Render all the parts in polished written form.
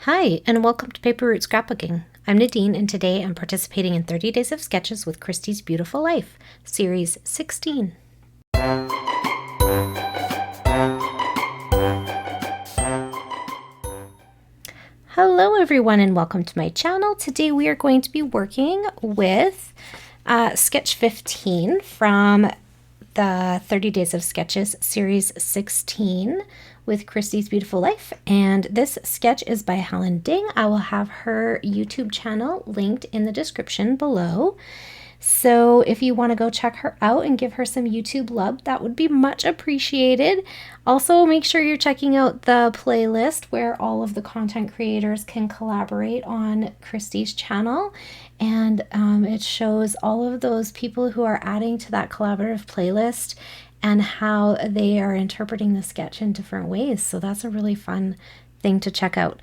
Hi, and welcome to Paper Root Scrapbooking. I'm Nadine, and today I'm participating in 30 Days of Sketches with Christy's Beautiful Life, Series 16. Hello everyone, and welcome to my channel. Today we are going to be working with Sketch 15 from the 30 Days of Sketches Series 16 with Christy's Beautiful Life, and this sketch is by Helen Ding. I will have her YouTube channel linked in the description below. So if you want to go check her out and give her some YouTube love, that would be much appreciated. Also, make sure you're checking out the playlist where all of the content creators can collaborate on Christy's channel. And it shows all of those people who are adding to that collaborative playlist and how they are interpreting the sketch in different ways. So that's a really fun thing to check out.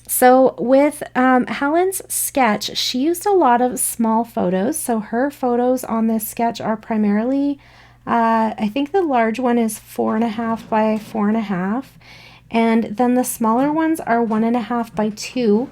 So with Helen's sketch, she used a lot of small photos. So her photos on this sketch are primarily, I think the large one is 4.5 by 4.5. And then the smaller ones are 1.5 by 2.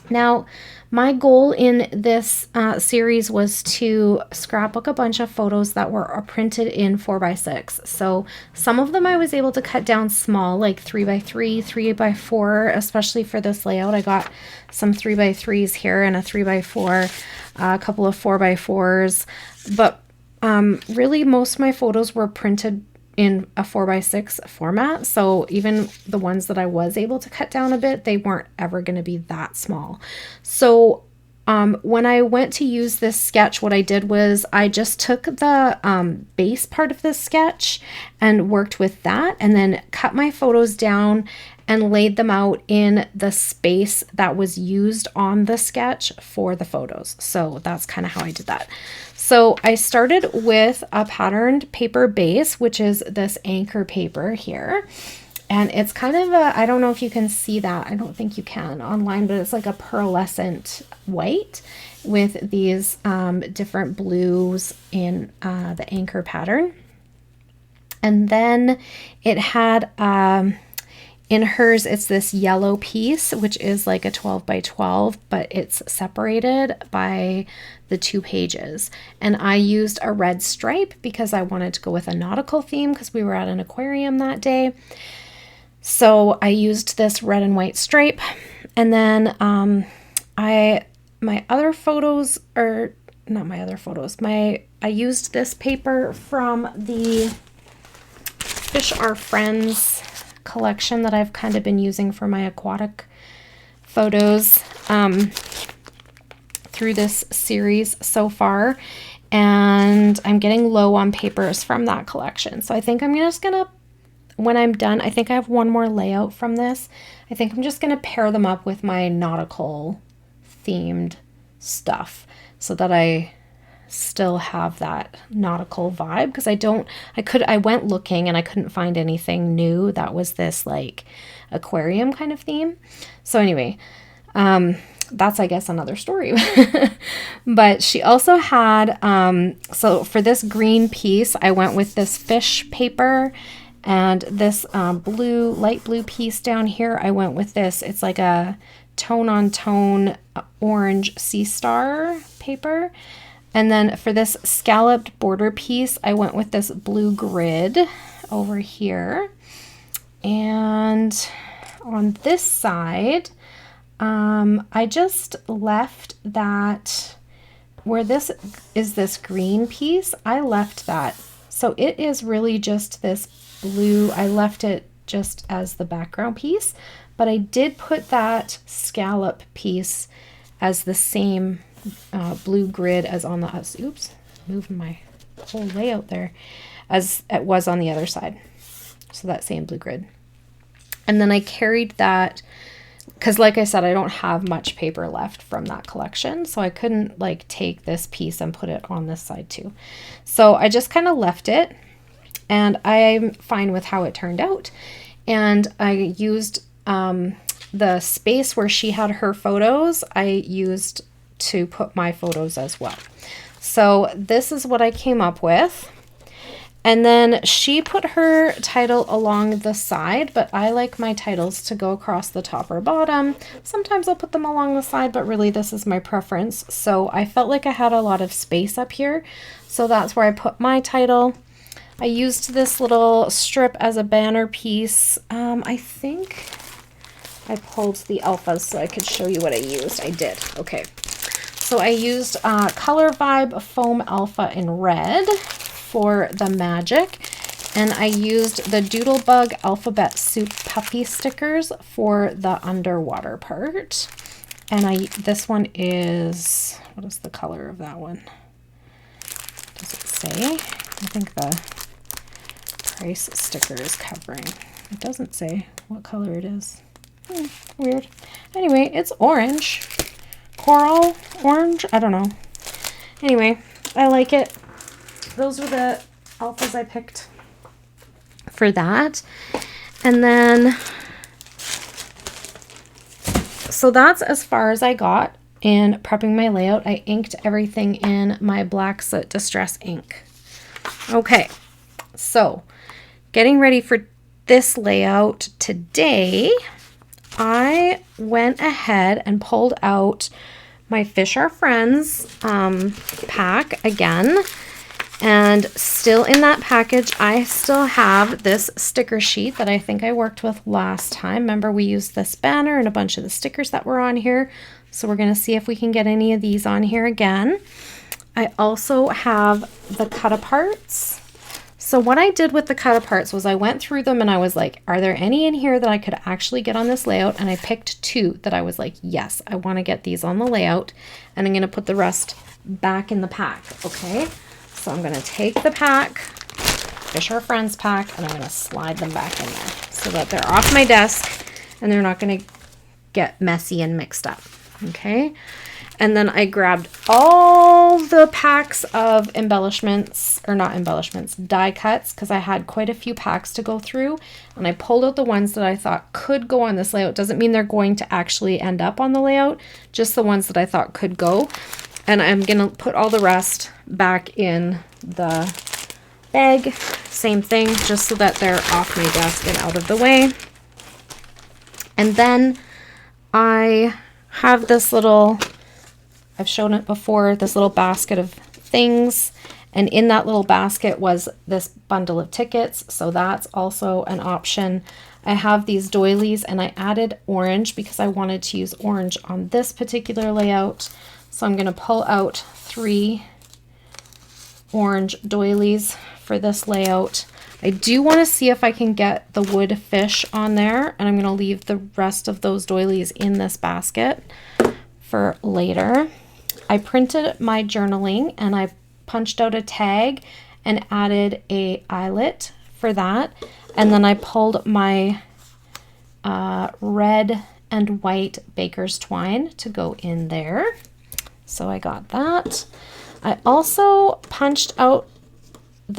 Now, my goal in this series was to scrapbook a bunch of photos that were printed in 4x6. So some of them I was able to cut down small, like 3x3, 3x4, especially for this layout. I got some 3x3s here and a 3x4, a couple of 4x4s. But really most of my photos were printed in a 4x6 format, so even the ones that I was able to cut down a bit, they weren't ever going to be that small. So when I went to use this sketch, what I did was I just took the base part of this sketch and worked with that, and then cut my photos down and laid them out in the space that was used on the sketch for the photos. So that's kind of how I did that. So I started with a patterned paper base, which is this anchor paper here. And it's kind of a, I don't know if you can see that. I don't think you can online, but it's like a pearlescent white with these different blues in the anchor pattern. And then it had, in hers, it's this yellow piece, which is like a 12 by 12, but it's separated by the 2 pages. And I used a red stripe because I wanted to go with a nautical theme because we were at an aquarium that day. So I used this red and white stripe. And then my other photos, or not my other photos, I used this paper from the Fish Are Friends collection that I've kind of been using for my aquatic photos through this series so far, and I'm getting low on papers from that collection. So I think I'm just gonna, when I'm done, I think I have one more layout from this. I think I'm just gonna pair them up with my nautical themed stuff so that I still have that nautical vibe, because I went looking and I couldn't find anything new that was this like aquarium kind of theme. So anyway, that's, I guess, another story. But she also had, so for this green piece, I went with this fish paper, and this light blue piece down here, I went with this. It's like a tone on tone orange sea star paper. And then for this scalloped border piece, I went with this blue grid over here. And on this side, I just left that, where this is this green piece, I left that. So it is really just this blue. I left it just as the background piece, but I did put that scallop piece as the same blue grid as on the, oops, moving my whole layout there, as it was on the other side. So that same blue grid. And then I carried that, because like I said, I don't have much paper left from that collection, so I couldn't like take this piece and put it on this side too. So I just kind of left it, and I'm fine with how it turned out. And I used the space where she had her photos, I used to put my photos as well. So this is what I came up with. And then she put her title along the side, but I like my titles to go across the top or bottom. Sometimes I'll put them along the side, but really this is my preference. So I felt like I had a lot of space up here. So that's where I put my title. I used this little strip as a banner piece. I think I pulled the alphas so I could show you what I used. I did. Okay. So I used Color Vibe Foam Alpha in red for the magic, and I used the Doodlebug Alphabet Soup Puffy stickers for the underwater part. And this one is, what is the color of that one? Does it say? I think the price sticker is covering. It doesn't say what color it is. Weird. Anyway, it's orange. Coral orange? I don't know. Anyway, I like it. Those are the alphas I picked for that. And then, so that's as far as I got in prepping my layout. I inked everything in my Black Soot Distress ink. Okay, so getting ready for this layout today, I went ahead and pulled out my Fish Are Friends pack again. And still in that package, I still have this sticker sheet that I think I worked with last time. Remember, we used this banner and a bunch of the stickers that were on here. So we're going to see if we can get any of these on here again. I also have the cut-aparts. So what I did with the cut-aparts was I went through them and I was like, are there any in here that I could actually get on this layout? And I picked 2 that I was like, yes, I want to get these on the layout. And I'm going to put the rest back in the pack, okay? So I'm going to take the pack, Fish Are Friends pack, and I'm going to slide them back in there so that they're off my desk and they're not going to get messy and mixed up. Okay. And then I grabbed all the packs of embellishments, or not embellishments, die cuts, because I had quite a few packs to go through. And I pulled out the ones that I thought could go on this layout. Doesn't mean they're going to actually end up on the layout, just the ones that I thought could go. And I'm going to put all the rest back in the bag. Same thing, just so that they're off my desk and out of the way. And then I have this little, I've shown it before, this little basket of things. And in that little basket was this bundle of tickets. So that's also an option. I have these doilies and I added orange because I wanted to use orange on this particular layout. So I'm going to pull out 3 orange doilies for this layout. I do want to see if I can get the wood fish on there, and I'm going to leave the rest of those doilies in this basket for later. I printed my journaling and I punched out a tag and added a eyelet for that. And then I pulled my red and white baker's twine to go in there. So I got that. I also punched out,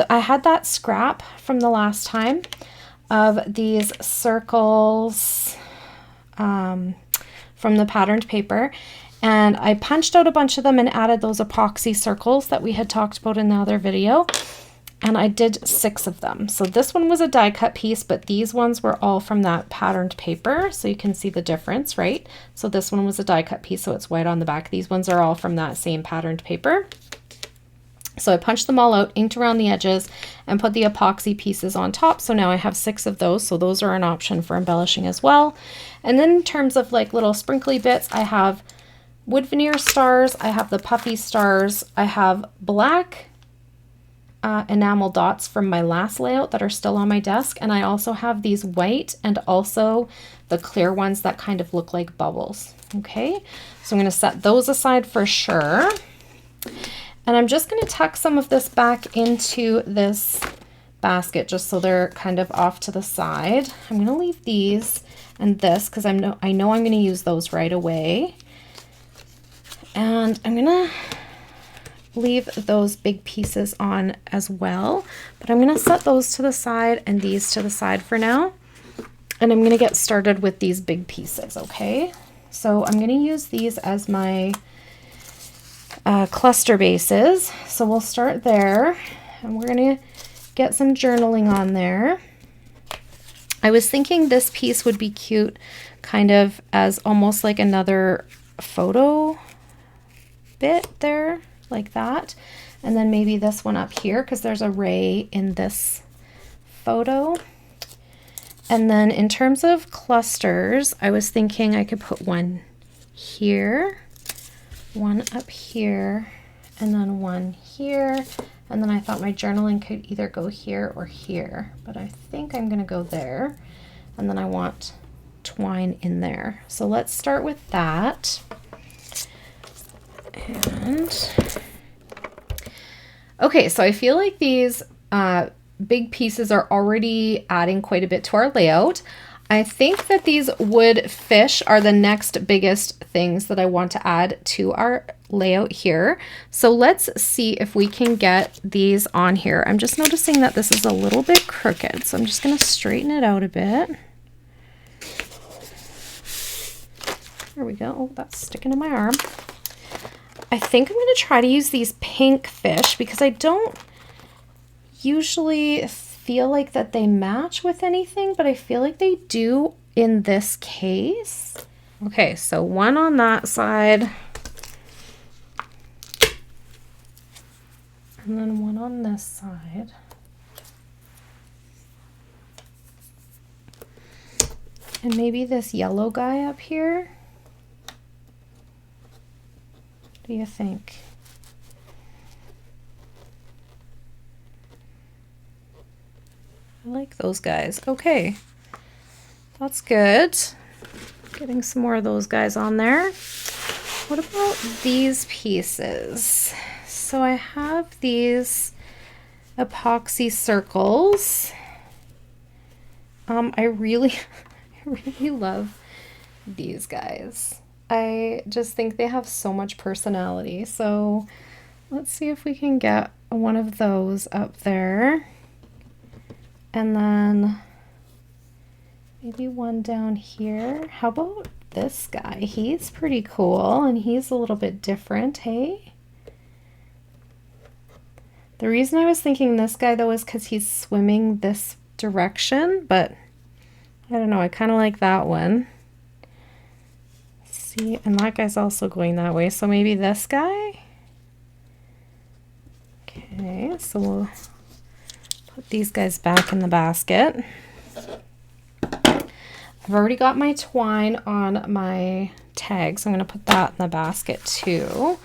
I had that scrap from the last time of these circles from the patterned paper. And I punched out a bunch of them and added those epoxy circles that we had talked about in the other video. And I did 6 of them. So this one was a die cut piece, but these ones were all from that patterned paper. So you can see the difference, right? So this one was a die cut piece, so it's white on the back. These ones are all from that same patterned paper. So I punched them all out, inked around the edges, and put the epoxy pieces on top. So now I have 6 of those. So those are an option for embellishing as well. And then in terms of like little sprinkly bits, I have wood veneer stars. I have the puffy stars. I have black enamel dots from my last layout that are still on my desk. And I also have these white and also the clear ones that kind of look like bubbles. Okay, so I'm going to set those aside for sure. And I'm just going to tuck some of this back into this basket just so they're kind of off to the side. I'm going to leave these and this because I know I'm going to use those right away. And I'm going to leave those big pieces on as well, but I'm going to set those to the side and these to the side for now. And I'm going to get started with these big pieces, okay? So I'm going to use these as my cluster bases. So we'll start there and we're going to get some journaling on there. I was thinking this piece would be cute kind of as almost like another photo bit there, like that. And then maybe this one up here because there's a ray in this photo. And then in terms of clusters, I was thinking I could put one here, one up here, and then one here. And then I thought my journaling could either go here or here, but I think I'm gonna go there. And then I want twine in there. So let's start with that. And okay, so I feel like these big pieces are already adding quite a bit to our layout. I think that these wood fish are the next biggest things that I want to add to our layout here. So let's see if we can get these on here. I'm just noticing that this is a little bit crooked, so I'm just going to straighten it out a bit. There we go. Oh, that's sticking to my arm. I think I'm going to try to use these pink fish because I don't usually feel like that they match with anything, but I feel like they do in this case. Okay, so one on that side and then one on this side. And maybe this yellow guy up here. What do you think? I like those guys. Okay, that's good. Getting some more of those guys on there. What about these pieces? So I have these epoxy circles. I really love these guys. I just think they have so much personality. So let's see if we can get one of those up there. And then maybe one down here. How about this guy? He's pretty cool and he's a little bit different, hey? The reason I was thinking this guy though is because he's swimming this direction, but I don't know, I kind of like that one. See, and that guy's also going that way, so maybe this guy? Okay, so we'll put these guys back in the basket. I've already got my twine on my tag, so I'm going to put that in the basket too.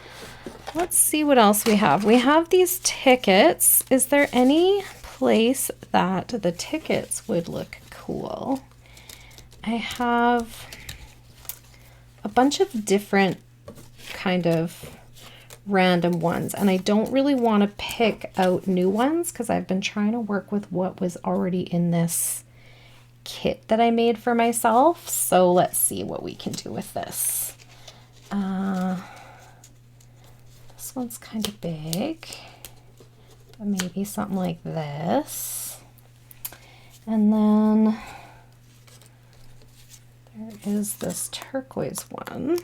Let's see what else we have. We have these tickets. Is there any place that the tickets would look cool? I have a bunch of different kind of random ones, and I don't really want to pick out new ones because I've been trying to work with what was already in this kit that I made for myself. So let's see what we can do with this. This one's kind of big, but maybe something like this. And then there is this turquoise one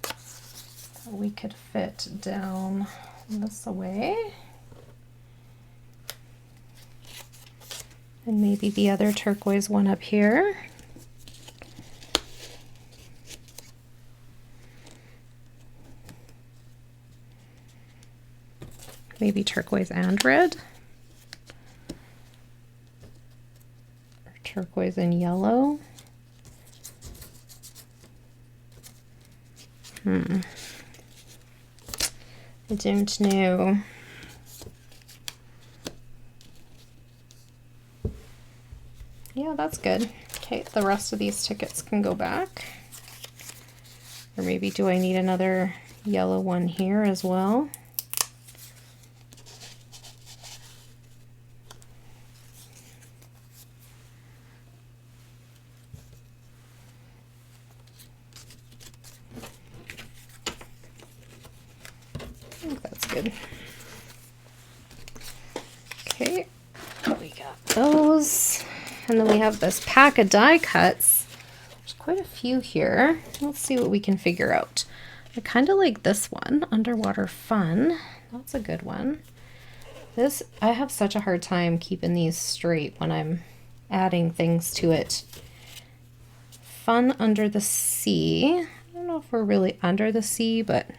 that we could fit down this way. And maybe the other turquoise one up here. Maybe turquoise and red. Or turquoise and yellow. I don't know. Yeah, that's good. Okay, the rest of these tickets can go back. Or maybe do I need another yellow one here as well? I think that's good. Okay, we got those. And then we have this pack of die cuts. There's quite a few here. Let's see what we can figure out. I kind of like this one, Underwater Fun. That's a good one. I have such a hard time keeping these straight when I'm adding things to it. Fun under the sea. I don't know if we're really under the sea, but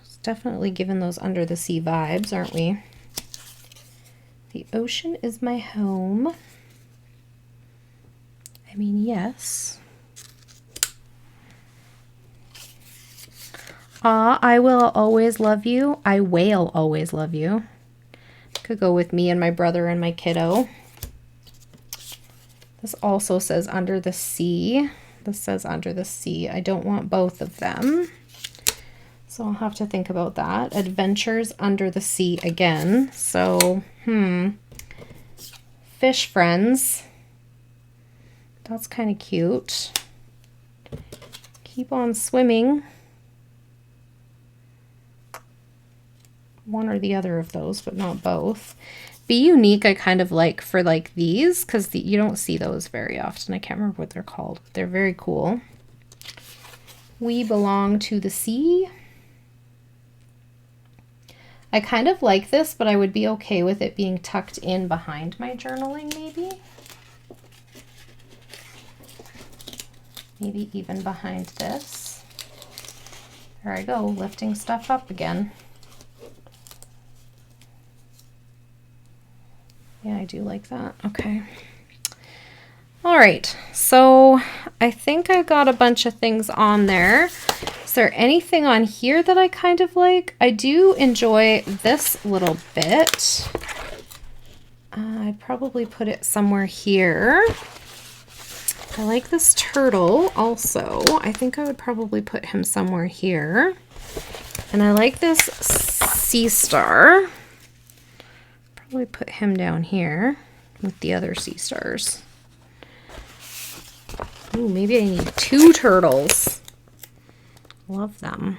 it's definitely giving those under the sea vibes, aren't we? The ocean is my home. I mean, yes. I will always love you. I will always love you. Could go with me and my brother and my kiddo. This also says under the sea. This says under the sea. I don't want both of them. So I'll have to think about that. Adventures under the sea again. So, fish friends. That's kind of cute. Keep on swimming. One or the other of those, but not both. Be unique, I kind of like for like these, because you don't see those very often. I can't remember what they're called. They're very cool. We belong to the sea. I kind of like this, but I would be okay with it being tucked in behind my journaling, maybe. Maybe even behind this. There I go, lifting stuff up again. Yeah, I do like that. Okay. All right, so I think I got a bunch of things on there. Is there anything on here that I kind of like? I do enjoy this little bit. I probably put it somewhere here. I like this turtle also. I think I would probably put him somewhere here. And I like this sea star. Probably put him down here with the other sea stars. Ooh, maybe I need 2 turtles. Love them.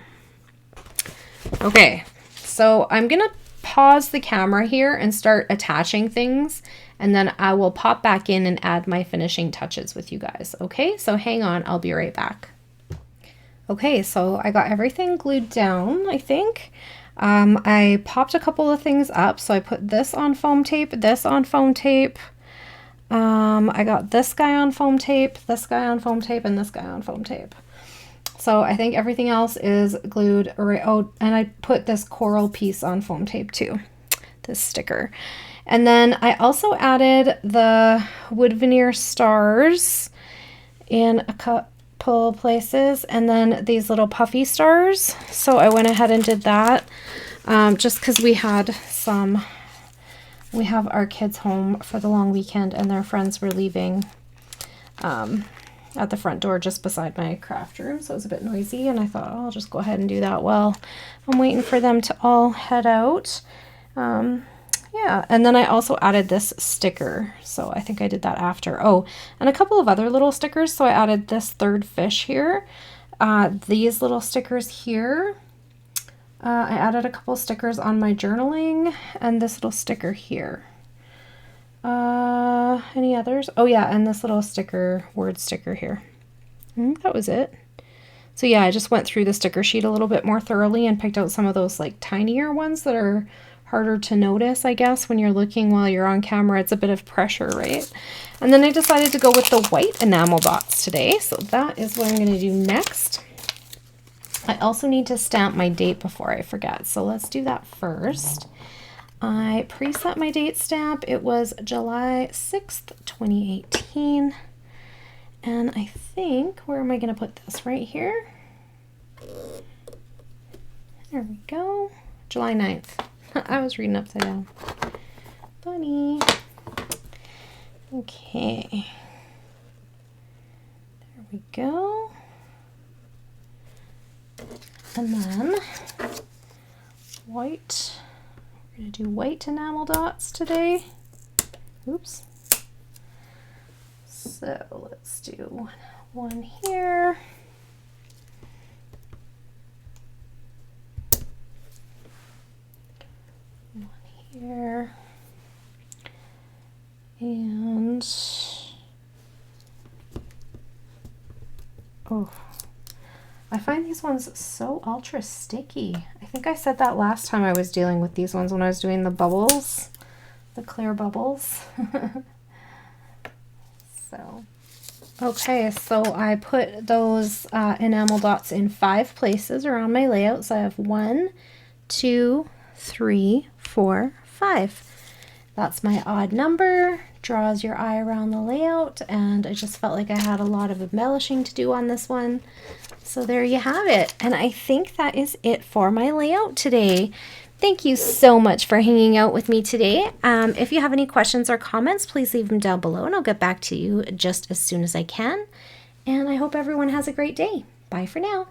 Okay, so I'm gonna pause the camera here and start attaching things, and then I will pop back in and add my finishing touches with you guys. Okay, so hang on, I'll be right back. Okay, so I got everything glued down, I think. I popped a couple of things up. So I put this on foam tape, this on foam tape. I got this guy on foam tape, this guy on foam tape, and this guy on foam tape. So I think everything else is glued. Oh, and I put this coral piece on foam tape too, this sticker. And then I also added the wood veneer stars in a couple places, and then these little puffy stars. So I went ahead and did that just because we have our kids home for the long weekend, and their friends were leaving at the front door just beside my craft room, so it was a bit noisy, and I thought, oh, I'll just go ahead and do that while I'm waiting for them to all head out. Yeah, and then I also added this sticker, so I think I did that after. Oh, and a couple of other little stickers, so I added this third fish here, these little stickers here. I added a couple stickers on my journaling, and this little sticker here. Any others? Oh yeah, and this little sticker, word sticker here. That was it. So yeah, I just went through the sticker sheet a little bit more thoroughly and picked out some of those like tinier ones that are harder to notice, I guess, when you're looking while you're on camera. It's a bit of pressure, right? And then I decided to go with the white enamel dots today, so that is what I'm going to do next. I also need to stamp my date before I forget, so let's do that first. I preset my date stamp. It was July 6th, 2018. And I think, where am I going to put this? Right here? There we go. July 9th. I was reading upside down. Funny. Okay. There we go. And then white. We're going to do white enamel dots today. Oops. So let's do one here. One here. And I find these ones so ultra sticky. I think I said that last time I was dealing with these ones when I was doing the bubbles, the clear bubbles. So, okay, so I put those enamel dots in 5 places around my layout. So I have 1, 2, 3, 4, 5. That's my odd number. Draws your eye around the layout, and I just felt like I had a lot of embellishing to do on this one. So there you have it. And I think that is it for my layout today. Thank you so much for hanging out with me today. If you have any questions or comments, please leave them down below and I'll get back to you just as soon as I can. And I hope everyone has a great day. Bye for now.